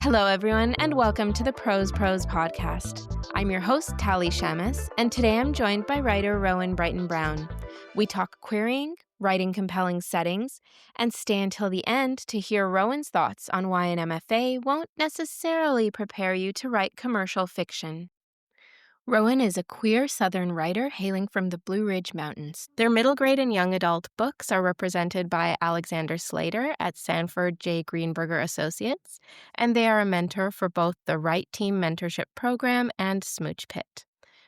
Hello, everyone, and welcome to the Prose podcast. I'm your host, Tally Shamus, and today I'm joined by writer Rowan Brighton Brown. We talk querying, writing compelling settings, and stay until the end to hear Rowan's thoughts on why an MFA won't necessarily prepare you to write commercial fiction. Rowan is a queer Southern writer hailing from the Blue Ridge Mountains. Their middle grade and young adult books are represented by Alexander Slater at Sanford J. Greenberger Associates, and they are a mentor for both the Write Team Mentorship Program and Smooch Pit.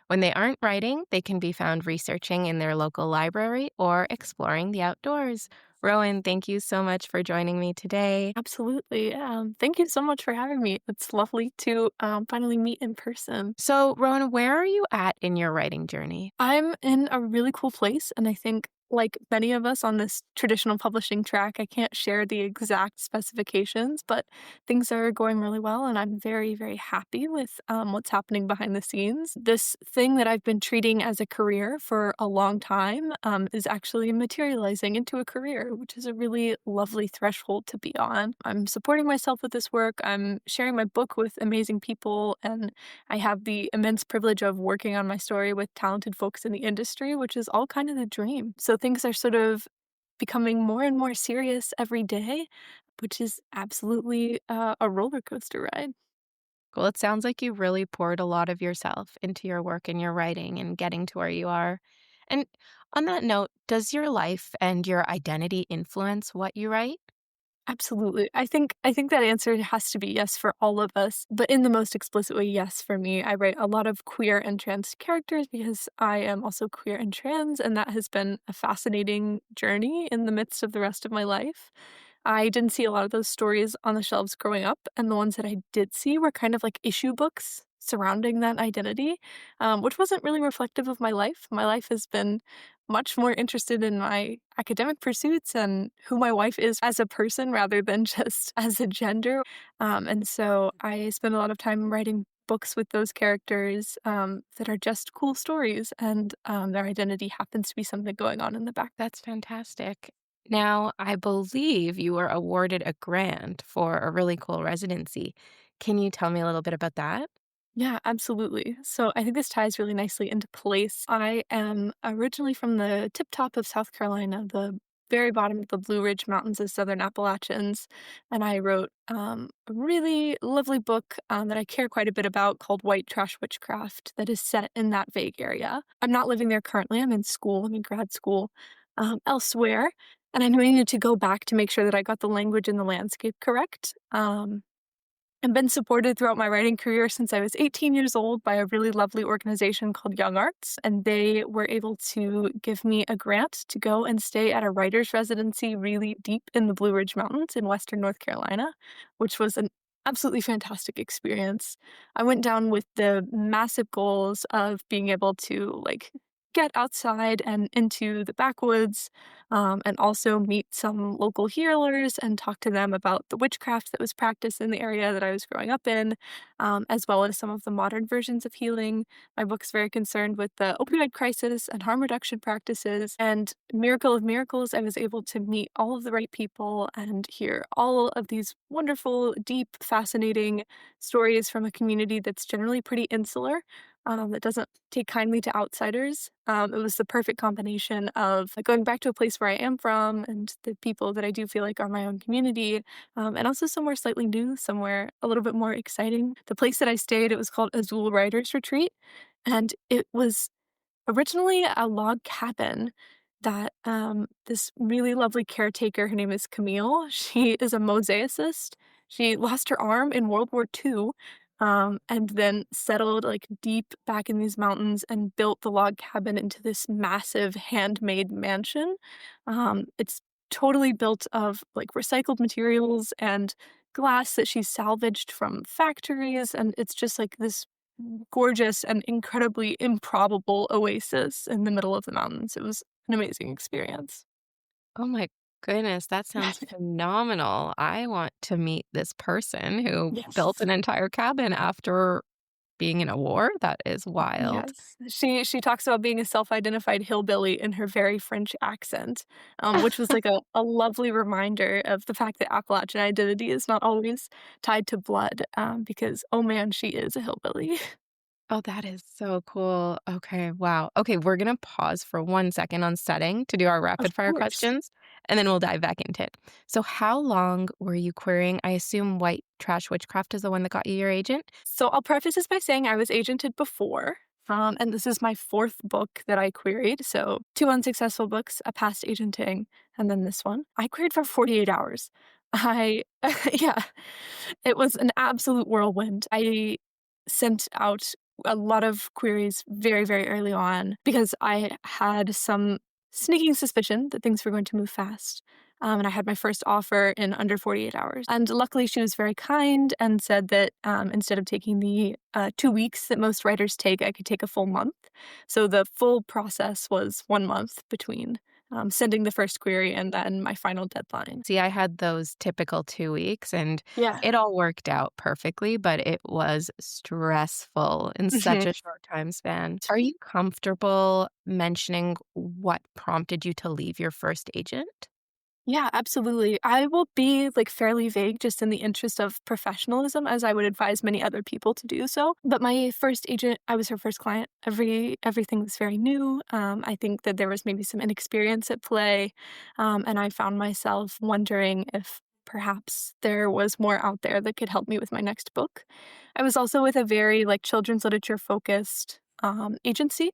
When they aren't writing, they can be found researching in their local library or exploring the outdoors. Rowan, thank you so much for joining me today. Absolutely. Thank you so much for having me. It's lovely to finally meet in person. So, Rowan, where are you at in your writing journey? I'm in a really cool place, and I think, like many of us on this traditional publishing track, I can't share the exact specifications, but things are going really well, and I'm very, very happy with what's happening behind the scenes. This thing that I've been treating as a career for a long time is actually materializing into a career, which is a really lovely threshold to be on. I'm supporting myself with this work. I'm sharing my book with amazing people, and I have the immense privilege of working on my story with talented folks in the industry, which is all kind of the dream. So things are sort of becoming more and more serious every day, which is absolutely a roller coaster ride. Well, it sounds like you really poured a lot of yourself into your work and your writing and getting to where you are. And on that note, does your life and your identity influence what you write? Absolutely. I think that answer has to be yes for all of us, but in the most explicit way, yes for me. I write a lot of queer and trans characters because I am also queer and trans, and that has been a fascinating journey in the midst of the rest of my life. I didn't see a lot of those stories on the shelves growing up, and the ones that I did see were kind of like issue books surrounding that identity, which wasn't really reflective of my life. My life has been much more interested in my academic pursuits and who my wife is as a person rather than just as a gender. And so I spend a lot of time writing books with those characters that are just cool stories, and their identity happens to be something going on in the back. That's fantastic. Now, I believe you were awarded a grant for a really cool residency. Can you tell me a little bit about that? Yeah, absolutely. So I think this ties really nicely into place. I am originally from the tip top of South Carolina, the very bottom of the Blue Ridge Mountains of Southern Appalachians. And I wrote a really lovely book that I care quite a bit about called White Trash Witchcraft that is set in that vague area. I'm not living there currently. I'm in school, I'm in grad school elsewhere. And I knew I needed to go back to make sure that I got the language and the landscape correct. I've been supported throughout my writing career since I was 18 years old by a really lovely organization called Young Arts, and they were able to give me a grant to go and stay at a writer's residency really deep in the Blue Ridge Mountains in western North Carolina, which was an absolutely fantastic experience. I went down with the massive goals of being able to get outside and into the backwoods, and also meet some local healers and talk to them about the witchcraft that was practiced in the area that I was growing up in, as well as some of the modern versions of healing. My book's very concerned with the opioid crisis and harm reduction practices. And miracle of miracles, I was able to meet all of the right people and hear all of these wonderful, deep, fascinating stories from a community that's generally pretty insular, that doesn't take kindly to outsiders. It was the perfect combination of going back to a place where I am from and the people that I do feel like are my own community, and also somewhere slightly new, somewhere a little bit more exciting. The place that I stayed, it was called Azul Writers Retreat, and it was originally a log cabin that this really lovely caretaker, her name is Camille, she is a mosaicist. She lost her arm in World War II, and then settled deep back in these mountains and built the log cabin into this massive handmade mansion. It's totally built of recycled materials and glass that she salvaged from factories, and it's just like this gorgeous and incredibly improbable oasis in the middle of the mountains. It was an amazing experience. Oh my goodness, that sounds phenomenal. I want to meet this person who built Yes. an entire cabin after being in a war? That is wild. Yes. She talks about being a self-identified hillbilly in her very French accent, which was like a lovely reminder of the fact that Appalachian identity is not always tied to blood, because, oh man, she is a hillbilly. Oh, that is so cool. Okay, wow. Okay, we're gonna pause for 1 second on setting to do our rapid Of fire course. questions, and then we'll dive back into it. So how long were you querying? I assume White Trash Witchcraft is the one that got you your agent? So I'll preface this by saying I was agented before, and this is my 4th book that I queried. So 2 unsuccessful books, a past agenting, and then this one. I queried for 48 hours. I yeah, it was an absolute whirlwind. I sent out a lot of queries very, very early on because I had some sneaking suspicion that things were going to move fast. And I had my first offer in under 48 hours. And luckily, she was very kind and said that instead of taking the 2 weeks that most writers take, I could take a full month. So the full process was 1 month between sending the first query and then my final deadline. See, I had those typical 2 weeks, and Yeah. it all worked out perfectly, but it was stressful in such Mhm. a short time span. Are you comfortable mentioning what prompted you to leave your first agent? Yeah, absolutely. I will be like fairly vague just in the interest of professionalism, as I would advise many other people to do so. But my first agent, I was her first client. Everything was very new. I think that there was maybe some inexperience at play, and I found myself wondering if perhaps there was more out there that could help me with my next book. I was also with a very like children's literature focused agency,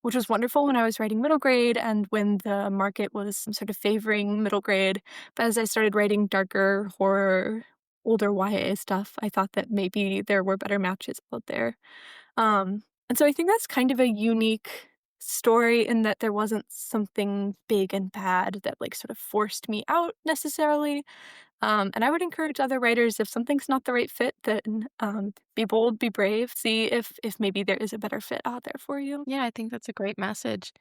which was wonderful when I was writing middle grade and when the market was sort of favoring middle grade. But as I started writing darker horror, older YA stuff, I thought that maybe there were better matches out there. And so I think that's kind of a unique story in that there wasn't something big and bad that like sort of forced me out necessarily. And I would encourage other writers if something's not the right fit, then be bold, be brave, see if maybe there is a better fit out there for you. Yeah, I think that's a great message.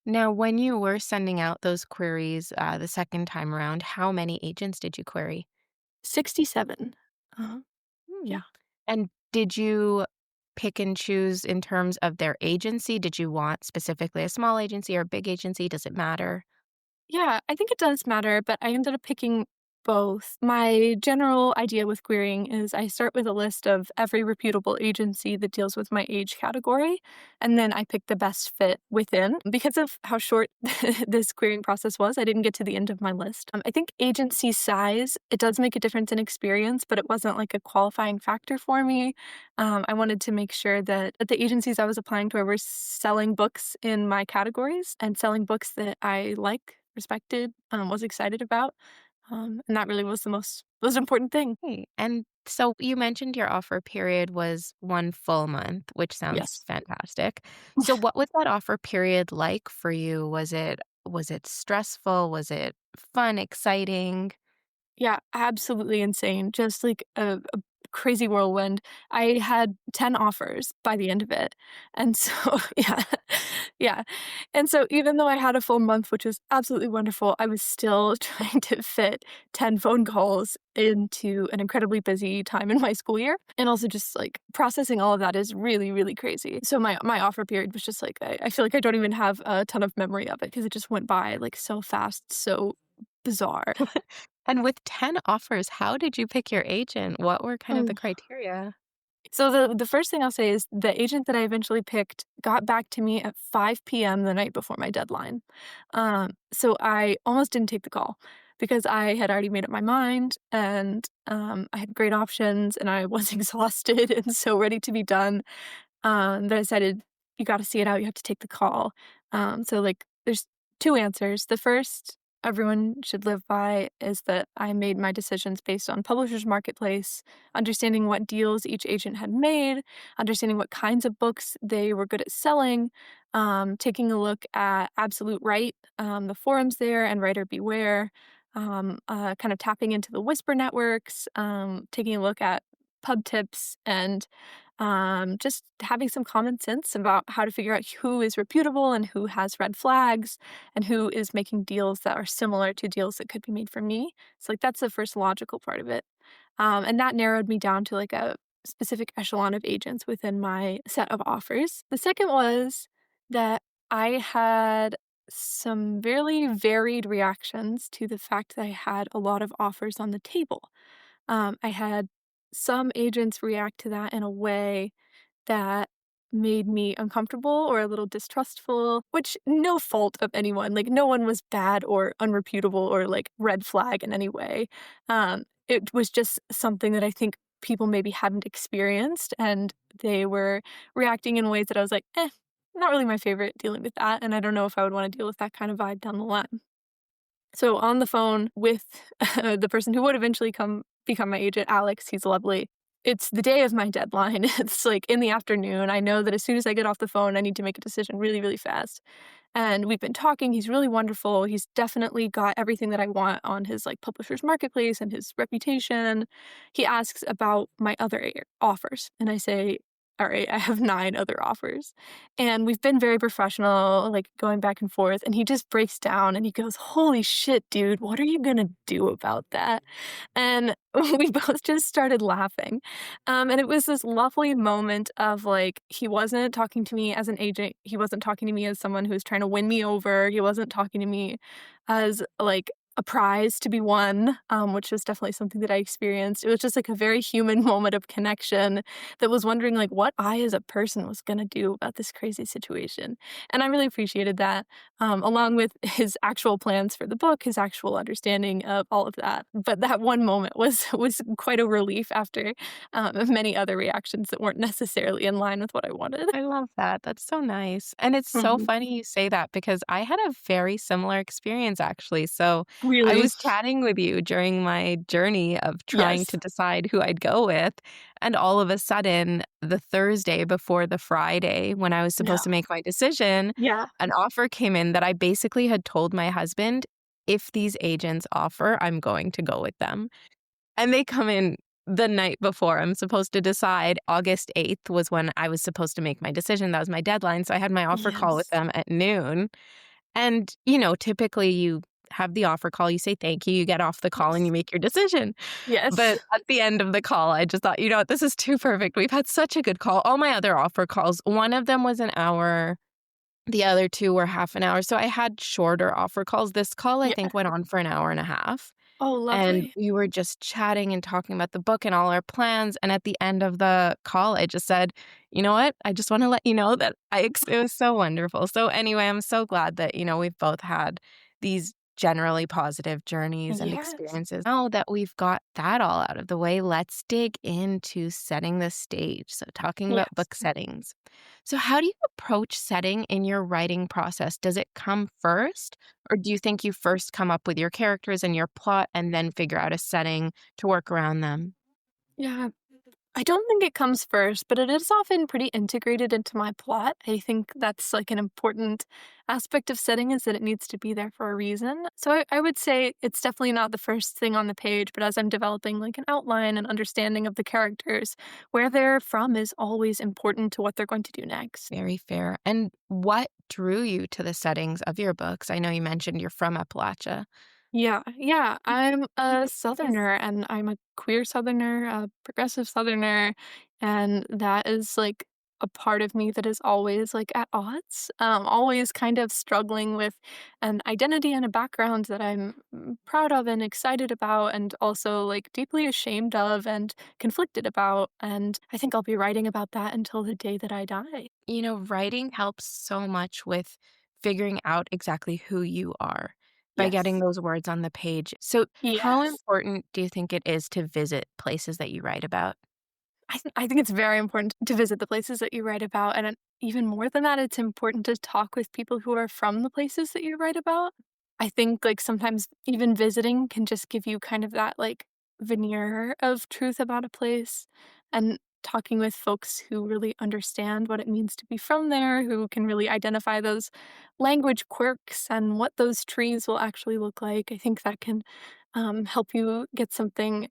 Now, when you were sending out those queries the second time around, how many agents did you query? 67. Uh-huh. Hmm. Yeah. And did you pick and choose in terms of their agency? Did you want specifically a small agency or a big agency? Does it matter? Yeah, I think it does matter, but I ended up picking both. My general idea with querying is I start with a list of every reputable agency that deals with my age category, and then I pick the best fit within. Because of how short this querying process was, I didn't get to the end of my list. I think agency size, it does make a difference in experience, but it wasn't like a qualifying factor for me. I wanted to make sure that the agencies I was applying to were selling books in my categories and selling books that I like, respected, was excited about. And that really was the most important thing. Hey, and so you mentioned your offer period was 1 full month, which sounds Yes. fantastic. So what was that offer period like for you? Was it stressful? Was it fun, exciting? Yeah, absolutely insane. Just like a crazy whirlwind. I had 10 offers by the end of it. And so, yeah, yeah. And so, even though I had a full month, which was absolutely wonderful, I was still trying to fit 10 phone calls into an incredibly busy time in my school year. And also, just like processing all of that is really, really crazy. So, my offer period was just like, I feel like I don't even have a ton of memory of it because it just went by like so fast, so bizarre. And with 10 offers, how did you pick your agent? What were kind of the criteria? So the first thing I'll say is the agent that I eventually picked got back to me at 5 p.m. the night before my deadline. So I almost didn't take the call because I had already made up my mind and I had great options and I was exhausted and so ready to be done. That I decided you got to see it out. You have to take the call. So like, there's two answers. The first everyone should live by is that I made my decisions based on Publishers Marketplace, understanding what deals each agent had made, understanding what kinds of books they were good at selling, taking a look at Absolute Right, the forums there, and Writer Beware. Kind of tapping into the Whisper networks, taking a look at pub tips and just having some common sense about how to figure out who is reputable and who has red flags and who is making deals that are similar to deals that could be made for me. So like that's the first logical part of it. And that narrowed me down to like specific echelon of agents within my set of offers. The second was that I had some really varied reactions to the fact that I had a lot of offers on the table. I had some agents react to that in a way that made me uncomfortable or a little distrustful, which no fault of anyone. Like, no one was bad or unreputable or like red flag in any way. It was just something that I think people maybe hadn't experienced, and they were reacting in ways that I was like, not really my favorite dealing with that. And I don't know if I would want to deal with that kind of vibe down the line. So on the phone with the person who would eventually become my agent, Alex, he's lovely. It's the day of my deadline. It's like in the afternoon. I know that as soon as I get off the phone, I need to make a decision really, really fast. And we've been talking. He's really wonderful. He's definitely got everything that I want on his like publisher's marketplace and his reputation. He asks about my other offers, and I say, all right, I have 9 other offers. And we've been very professional, like going back and forth. And he just breaks down and he goes, holy shit, dude, what are you going to do about that? And we both just started laughing. And it was this lovely moment of like, he wasn't talking to me as an agent. He wasn't talking to me as someone who's trying to win me over. He wasn't talking to me as like a prize to be won, which was definitely something that I experienced. It was just like a very human moment of connection that was wondering like what I as a person was going to do about this crazy situation. And I really appreciated that, along with his actual plans for the book, his actual understanding of all of that. But that one moment was quite a relief after many other reactions that weren't necessarily in line with what I wanted. I love that. That's so nice. And it's so Mhm. funny you say that because I had a very similar experience actually. So I Really? was chatting with you during my journey of trying Yes. to decide who I'd go with. And all of a sudden, the Thursday before the Friday, when I was No. supposed to make my decision, Yeah. an offer came in that I basically had told my husband, if these agents offer, I'm going to go with them. And they come in the night before I'm supposed to decide. August 8th was when I was supposed to make my decision. That was my deadline. So I had my offer call with Yes. them at noon. And, typically you have the offer call, you say thank you, you get off the call and Yes. you make your decision. Yes. But at the end of the call, I just thought, what, this is too perfect. We've had such a good call. All my other offer calls, one of them was an hour, the other two were half an hour. So I had shorter offer calls. This call, I Yeah. think, went on for an hour and a half. Oh, And lovely. we were just chatting and talking about the book and all our plans. And at the end of the call, I just said, you know what? I just want to let you know that it was so wonderful. So anyway, I'm so glad that, we've both had these generally positive journeys and Yes. experiences. Now that we've got that all out of the way, let's dig into setting the stage. So talking about Yes. book settings. So how do you approach setting in your writing process? Does it come first? Or do you think you first come up with your characters and your plot and then figure out a setting to work around them? Yeah. I don't think it comes first, but it is often pretty integrated into my plot. I think that's like an important aspect of setting is that it needs to be there for a reason. So I would say it's definitely not the first thing on the page, but as I'm developing like an outline and understanding of the characters, where they're from is always important to what they're going to do next. Very fair. And what drew you to the settings of your books? I know you mentioned you're from Appalachia. Yeah. I'm a Southerner and I'm a queer Southerner, a progressive Southerner, and that is like a part of me that is always like at odds, always kind of struggling with an identity and a background that I'm proud of and excited about, and also like deeply ashamed of and conflicted about. And I think I'll be writing about that until the day that I die. Writing helps so much with figuring out exactly who you are by getting Yes. those words on the page. So, how Yes. important do you think it is to visit places that you write about? I think it's very important to visit the places that you write about, and even more than that, it's important to talk with people who are from the places that you write about. I think, like, sometimes even visiting can just give you kind of that, like, veneer of truth about a place, and talking with folks who really understand what it means to be from there, who can really identify those language quirks and what those trees will actually look like. I think that can, help you get something,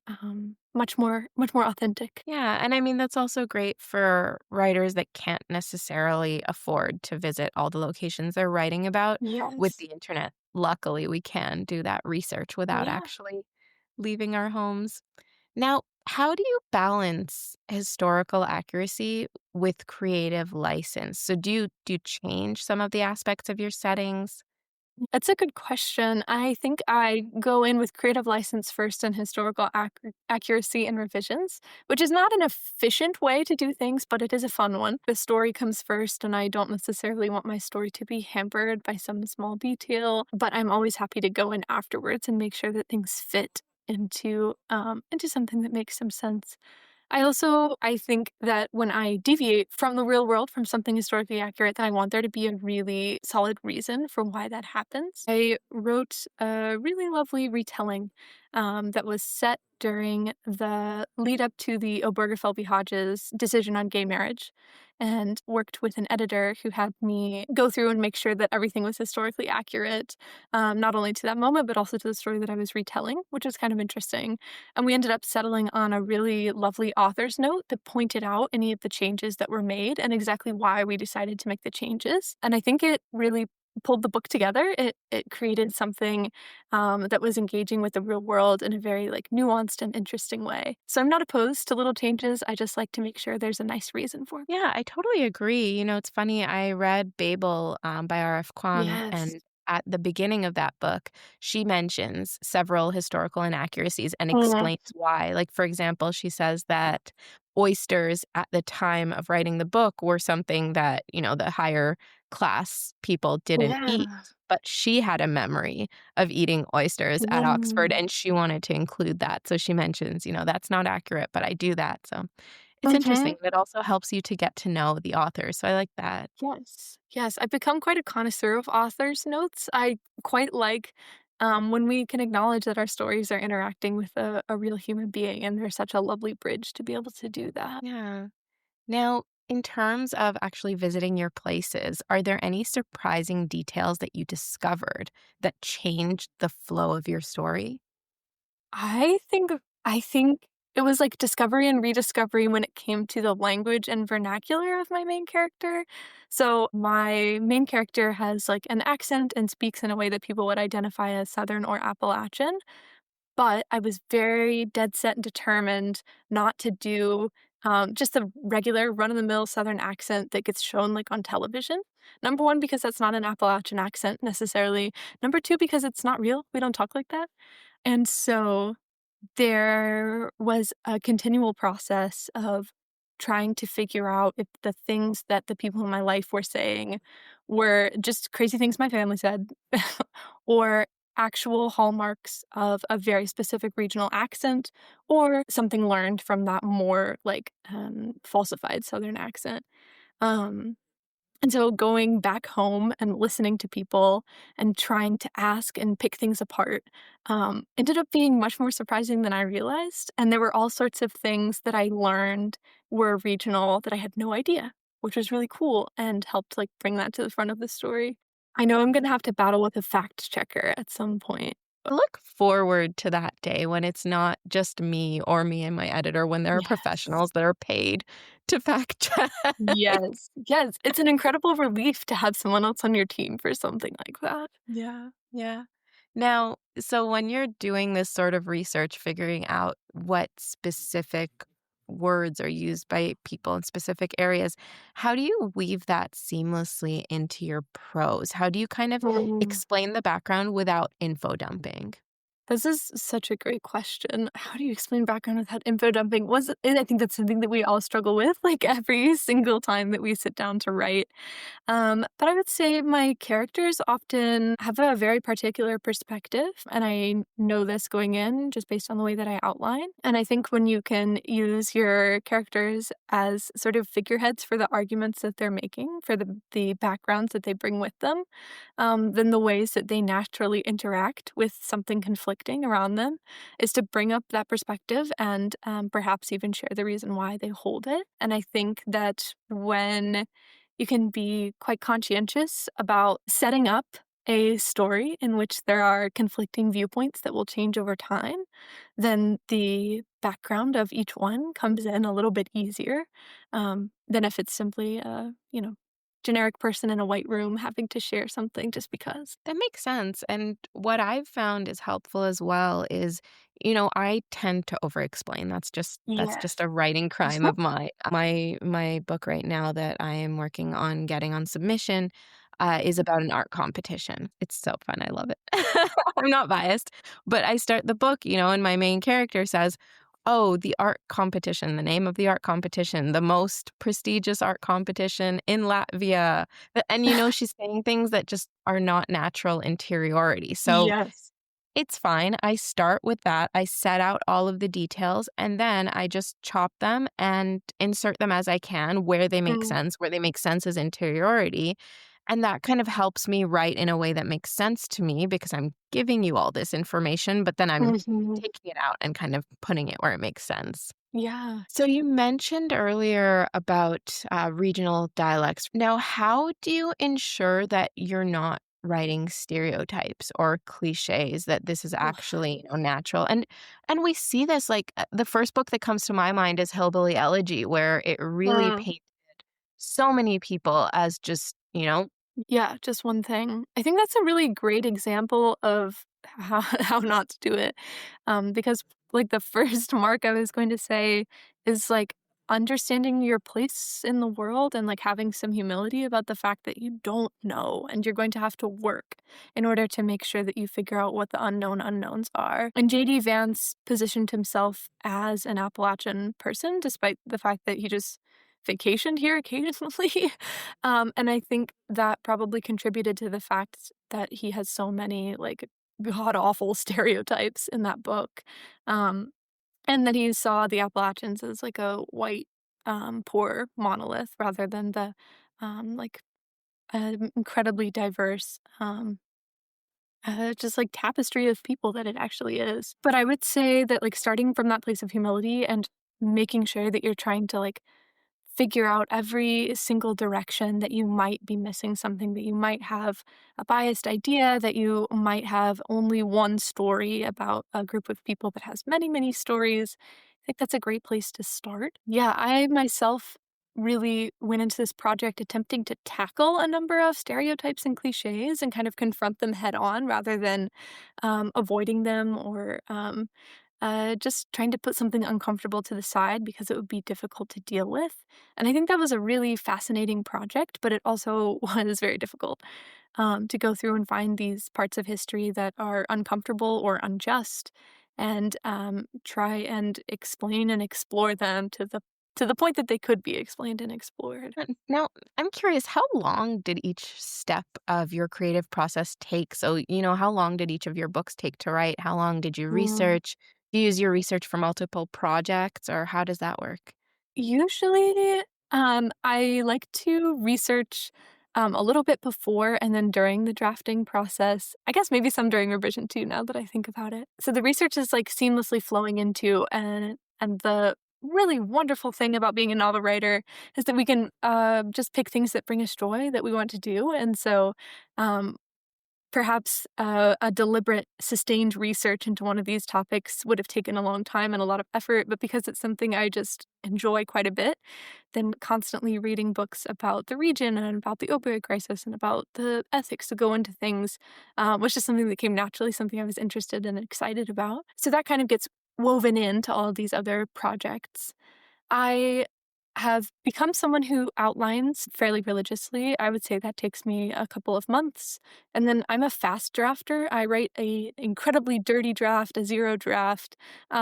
much more authentic. Yeah, and I mean, that's also great for writers that can't necessarily afford to visit all the locations they're writing about with Yes. the internet. Luckily, we can do that research without Yeah. actually leaving our homes. Now, How do you balance historical accuracy with creative license? So do you change some of the aspects of your settings? That's a good question. I think I go in with creative license first and historical accuracy and revisions, which is not an efficient way to do things, but it is a fun one. The story comes first, and I don't necessarily want my story to be hampered by some small detail, but I'm always happy to go in afterwards and make sure that things fit into something that makes some sense. I think that when I deviate from the real world, from something historically accurate, then I want there to be a really solid reason for why that happens. I wrote a really lovely retelling that was set during the lead up to the Obergefell Hodges decision on gay marriage, and worked with an editor who had me go through and make sure that everything was historically accurate, not only to that moment, but also to the story that I was retelling, which was kind of interesting. And we ended up settling on a really lovely author's note that pointed out any of the changes that were made and exactly why we decided to make the changes. And I think it really pulled the book together. It created something that was engaging with the real world in a very like nuanced and interesting way. So I'm not opposed to little changes. I just like to make sure there's a nice reason for them. Yeah, I totally agree. It's funny. I read Babel by R.F. Kuang, Yes. and at the beginning of that book, she mentions several historical inaccuracies and Mm, explains why. Like, for example, she says that oysters at the time of writing the book were something that, the higher class people didn't eat. yeah. But she had a memory of eating oysters at Oxford, Mm. and she wanted to include that. So she mentions, that's not accurate, but I do that. So it's Mhm. interesting. It also helps you to get to know the author, so I like that. Yes. Yes, I've become quite a connoisseur of authors' notes. I quite like, when we can acknowledge that our stories are interacting with a real human being, and they're such a lovely bridge to be able to do that. Yeah. Now, in terms of actually visiting your places, are there any surprising details that you discovered that changed the flow of your story? I think it was like discovery and rediscovery when it came to the language and vernacular of my main character. So my main character has like an accent and speaks in a way that people would identify as Southern or Appalachian. But I was very dead set and determined not to do, just the regular run-of-the-mill Southern accent that gets shown, like, on television. Number 1, because that's not an Appalachian accent necessarily. Number 2, because it's not real. We don't talk like that. And so there was a continual process of trying to figure out if the things that the people in my life were saying were just crazy things my family said or actual hallmarks of a very specific regional accent or something learned from that more like falsified southern accent. Um, and so going back home and listening to people and trying to ask and pick things apart, ended up being much more surprising than I realized. And there were all sorts of things that I learned were regional that I had no idea, which was really cool and helped like bring that to the front of the story. I know I'm gonna have to battle with a fact checker at some point. I look forward to that day when it's not just me or me and my editor, when there are Yes. professionals that are paid to fact check. Yes. Yes. It's an incredible relief to have someone else on your team for something like that. Yeah, yeah. Now, so when you're doing this sort of research, figuring out what specific words are used by people in specific areas, how do you weave that seamlessly into your prose? How do you kind of explain the background without info dumping? This is such a great question. How do you explain background without info dumping? And I think that's something that we all struggle with, like, every single time that we sit down to write. But I would say my characters often have a very particular perspective, and I know this going in just based on the way that I outline. And I think when you can use your characters as sort of figureheads for the arguments that they're making, for the backgrounds that they bring with them, then the ways that they naturally interact with something conflicting around them is to bring up that perspective and perhaps even share the reason why they hold it. And I think that when you can be quite conscientious about setting up a story in which there are conflicting viewpoints that will change over time, then the background of each one comes in a little bit easier than if it's simply a, generic person in a white room having to share something just because. That makes sense. And what I've found is helpful as well is I tend to over-explain. That's just Yes. a writing crime of my book right now that I am working on getting on submission, is about an art competition. It's so fun, I love it. I'm not biased, but I start the book, and my main character says, "Oh, the art competition, the name of the art competition, the most prestigious art competition in Latvia." And, she's saying things that just are not natural interiority. So Yes. it's fine. I start with that. I set out all of the details, and then I just chop them and insert them as I can Mm, where they make sense as interiority. And that kind of helps me write in a way that makes sense to me because I'm giving you all this information, but then I'm mhm. taking it out and kind of putting it where it makes sense. Yeah. So you mentioned earlier about regional dialects. Now, how do you ensure that you're not writing stereotypes or cliches, that this is actually, natural? And we see this the first book that comes to my mind is Hillbilly Elegy, where it really Mm. painted so many people as just, Yeah, just one thing. I think that's a really great example of how how not to do it. Because like the first mark I was going to say is like understanding your place in the world and like having some humility about the fact that you don't know and you're going to have to work in order to make sure that you figure out what the unknown unknowns are. And JD Vance positioned himself as an Appalachian person despite the fact that he just vacationed here occasionally. And I think that probably contributed to the fact that he has so many, like, god awful stereotypes in that book. Um, and that he saw the Appalachians as, like, a white, poor monolith rather than the, like, incredibly diverse, just, like, tapestry of people that it actually is. But I would say that, like, starting from that place of humility and making sure that you're trying to, like, figure out every single direction that you might be missing something, that you might have a biased idea, that you might have only one story about a group of people that has many, many stories. I think that's a great place to start. Yeah, I myself really went into this project attempting to tackle a number of stereotypes and cliches and kind of confront them head on rather than avoiding them or just trying to put something uncomfortable to the side because it would be difficult to deal with. And I think that was a really fascinating project, but it also was very difficult to go through and find these parts of history that are uncomfortable or unjust and try and explain and explore them to the point that they could be explained and explored. Now, I'm curious, how long did each step of your creative process take? So, how long did each of your books take to write? How long did you Mm. research? Do you use your research for multiple projects, or how does that work? Usually, I like to research, a little bit before and then during the drafting process. I guess maybe some during revision too, now that I think about it. So the research is like seamlessly flowing into and the really wonderful thing about being a novel writer is that we can just pick things that bring us joy that we want to do. And so um, perhaps, a deliberate, sustained research into one of these topics would have taken a long time and a lot of effort, but because it's something I just enjoy quite a bit, then constantly reading books about the region and about the opioid crisis and about the ethics that go into things, was just something that came naturally, something I was interested and excited about. So that kind of gets woven into all of these other projects. I have become someone who outlines fairly religiously. I would say that takes me a couple of months. And then I'm a fast drafter. I write a incredibly dirty draft, a zero draft,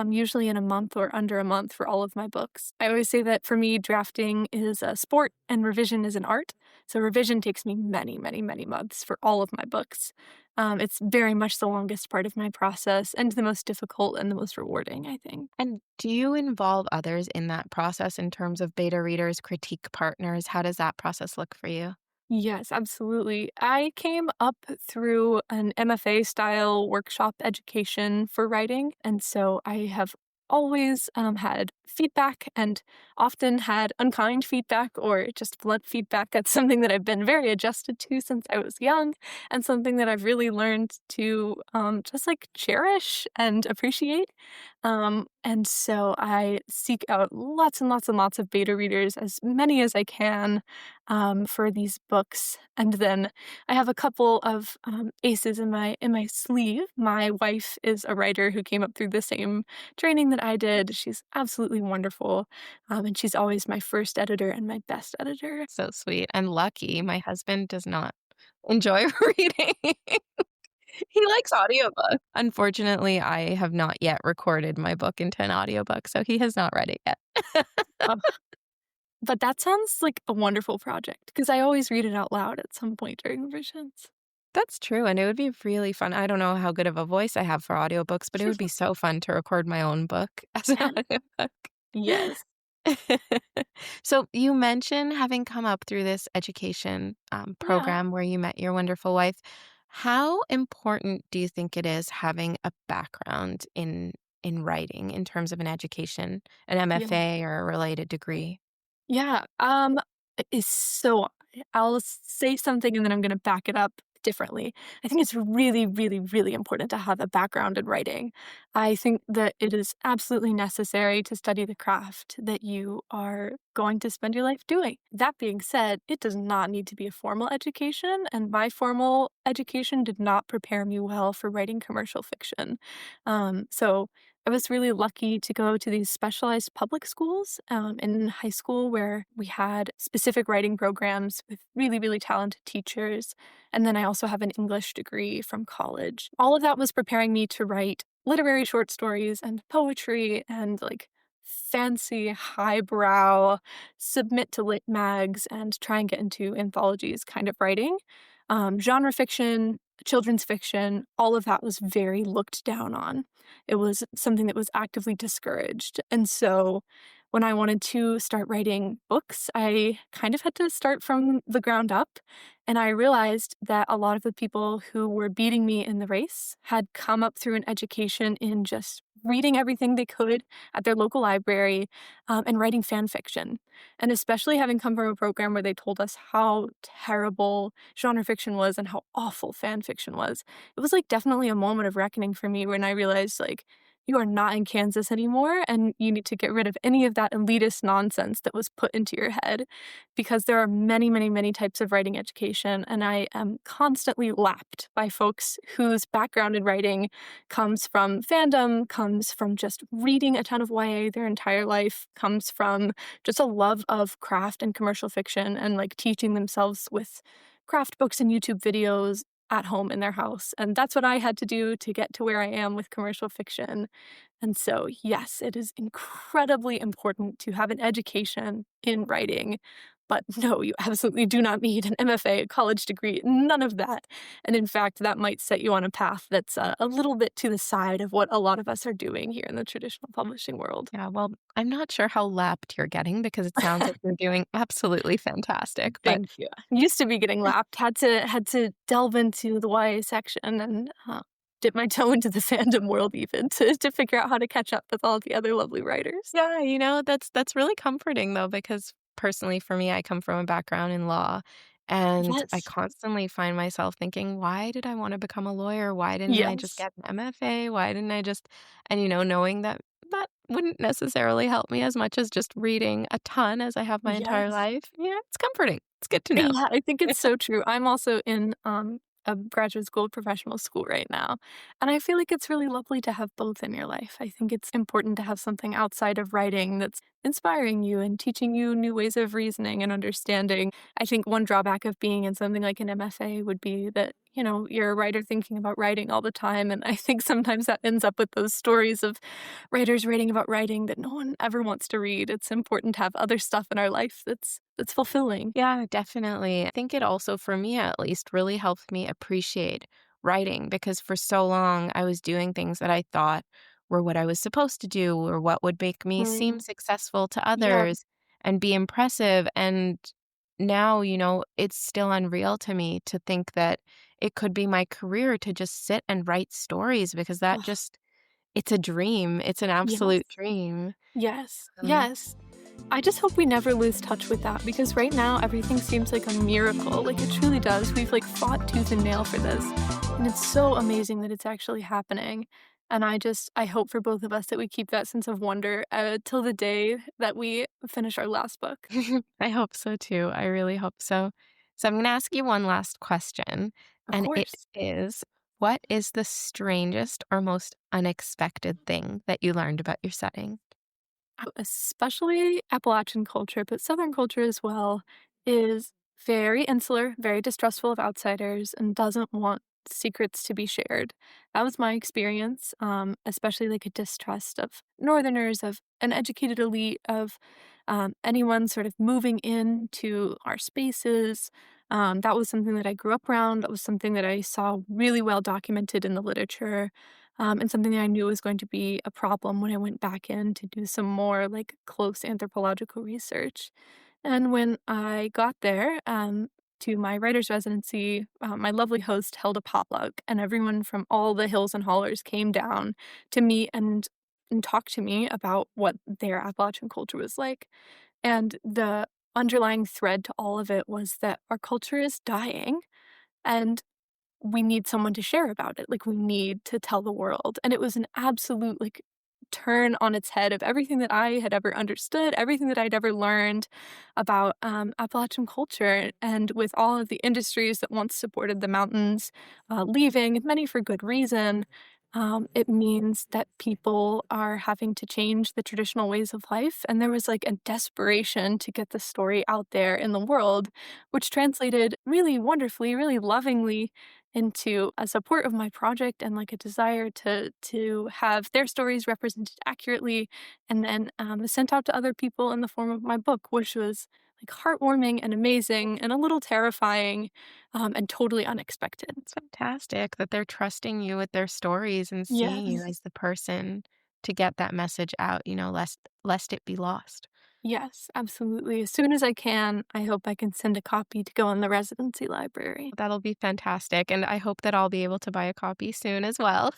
usually in a month or under a month for all of my books. I always say that for me, drafting is a sport and revision is an art. So revision takes me many, many, many months for all of my books. It's very much the longest part of my process and the most difficult and the most rewarding, I think. And do you involve others in that process in terms of beta readers, critique partners? How does that process look for you? Yes, absolutely. I came up through an MFA style workshop education for writing. And so I have always had feedback and often had unkind feedback or just blunt feedback. That's something that I've been very adjusted to since I was young and something that I've really learned to just like cherish and appreciate. And so I seek out lots and lots and lots of beta readers, as many as I can, for these books. And then I have a couple of aces in my sleeve. My wife is a writer who came up through the same training that I did. She's absolutely wonderful, and she's always my first editor and my best editor. So sweet and lucky. My husband does not enjoy reading. He likes audiobooks. Unfortunately, I have not yet recorded my book into an audiobook, so he has not read it yet. Uh, but that sounds like a wonderful project because I always read it out loud at some point during revisions. That's true, and it would be really fun. I don't know how good of a voice I have for audiobooks, but it would be so fun to record my own book as an audiobook. Yes. So you mentioned having come up through this education Yeah. program where you met your wonderful wife. How important do you think it is having a background in writing in terms of an education, an Yeah. MFA or a related degree? Yeah, it is so I'll say something and then I'm gonna back it up differently. I think it's really, really, really important to have a background in writing. I think that it is absolutely necessary to study the craft that you are going to spend your life doing. That being said, it does not need to be a formal education, and my formal education did not prepare me well for writing commercial fiction. So I was really lucky to go to these specialized public schools in high school where we had specific writing programs with really, really talented teachers. And then I also have an English degree from college. All of that was preparing me to write literary short stories and poetry and like fancy, highbrow, submit to lit mags and try and get into anthologies kind of writing. Genre fiction, children's fiction, all of that was very looked down on. It was something that was actively discouraged. And so when I wanted to start writing books, I kind of had to start from the ground up. And I realized that a lot of the people who were beating me in the race had come up through an education in just reading everything they could at their local library and writing fan fiction. And especially having come from a program where they told us how terrible genre fiction was and how awful fan fiction was, it was like definitely a moment of reckoning for me when I realized like you are not in Kansas anymore and you need to get rid of any of that elitist nonsense that was put into your head because there are many, many, many types of writing education. And I am constantly lapped by folks whose background in writing comes from fandom, comes from just reading a ton of YA their entire life, comes from just a love of craft and commercial fiction and like teaching themselves with craft books and YouTube videos at home in their house. And that's what I had to do to get to where I am with commercial fiction. And so, yes, it is incredibly important to have an education in writing. But no, you absolutely do not need an MFA, a college degree, none of that. And in fact, that might set you on a path that's a little bit to the side of what a lot of us are doing here in the traditional publishing world. Yeah, well, I'm not sure how lapped you're getting because it sounds like you're doing absolutely fantastic. But Thank you. Used to be getting lapped, had to delve into the YA section and, dip my toe into the fandom world even to figure out how to catch up with all the other lovely writers. yeah, that's really comforting though, because personally for me, I come from a background in law and I Yes. constantly find myself thinking, why did I want to become a lawyer? Why didn't I just Yes. get an MFA? Why didn't I just, and knowing that that wouldn't necessarily help me as much as just reading a ton as I have my entire Yes. life. Yeah, it's comforting. It's good to know. Yeah, I think it's so true. I'm also in, a graduate school, professional school right now, and I feel like it's really lovely to have both in your life. I think it's important to have something outside of writing that's inspiring you and teaching you new ways of reasoning and understanding. I think one drawback of being in something like an MFA would be that, you're a writer thinking about writing all the time, and I think sometimes that ends up with those stories of writers writing about writing that no one ever wants to read. It's important to have other stuff in our life that's fulfilling. Yeah, definitely. I think it also, for me at least, really helped me appreciate writing because for so long I was doing things that I thought were what I was supposed to do or what would make me seem Mm, successful to yeah. others and be impressive. And now, it's still unreal to me to think that it could be my career to just sit and write stories because that Ugh, just It's a dream. It's an Yes. absolute dream. Yes. Um, Yes. I just hope we never lose touch with that because right now everything seems like a miracle. Like it truly does. We've like fought tooth and nail for this. And it's so amazing that it's actually happening. And I hope for both of us that we keep that sense of wonder till the day that we finish our last book. I hope so too. I really hope so. So I'm going to ask you one last question, Of and it course. is, what is the strangest or most unexpected thing that you learned about your setting? Especially Appalachian culture, but Southern culture as well, is very insular, very distrustful of outsiders, and doesn't want secrets to be shared. That was my experience, especially like a distrust of Northerners, of an educated elite, of anyone sort of moving into our spaces. That was something that I grew up around. That was something that I saw really well documented in the literature, and something that I knew was going to be a problem when I went back in to do some more like close anthropological research. And when I got there to my writer's residency, my lovely host held a potluck, and everyone from all the hills and hollers came down to meet and talk to me about what their Appalachian culture was like. And the underlying thread to all of it was that our culture is dying, and we need someone to share about it, like, we need to tell the world, and it was an absolute, like, turn on its head of everything that I had ever understood, everything that I'd ever learned about, Appalachian culture, and with all of the industries that once supported the mountains, leaving, many for good reason, it means that people are having to change the traditional ways of life, and there was, like, a desperation to get the story out there in the world, which translated really wonderfully, really lovingly into a support of my project and like a desire to have their stories represented accurately and then sent out to other people in the form of my book, which was like heartwarming and amazing and a little terrifying and totally unexpected. It's fantastic that they're trusting you with their stories and seeing you Yes. as the person to get that message out, lest it be lost. Yes, absolutely. As soon as I can, I hope I can send a copy to go in the residency library. That'll be fantastic, and I hope that I'll be able to buy a copy soon as well.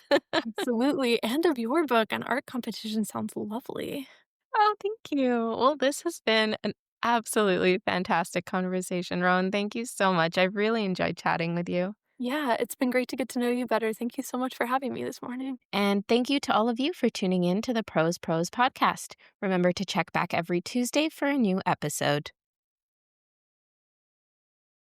Absolutely. And of your book, an art competition sounds lovely. Oh, thank you. Well, this has been an absolutely fantastic conversation, Rowan. Thank you so much. I've really enjoyed chatting with you. Yeah, it's been great to get to know you better. Thank you so much for having me this morning. And thank you to all of you for tuning in to the Pros podcast. Remember to check back every Tuesday for a new episode.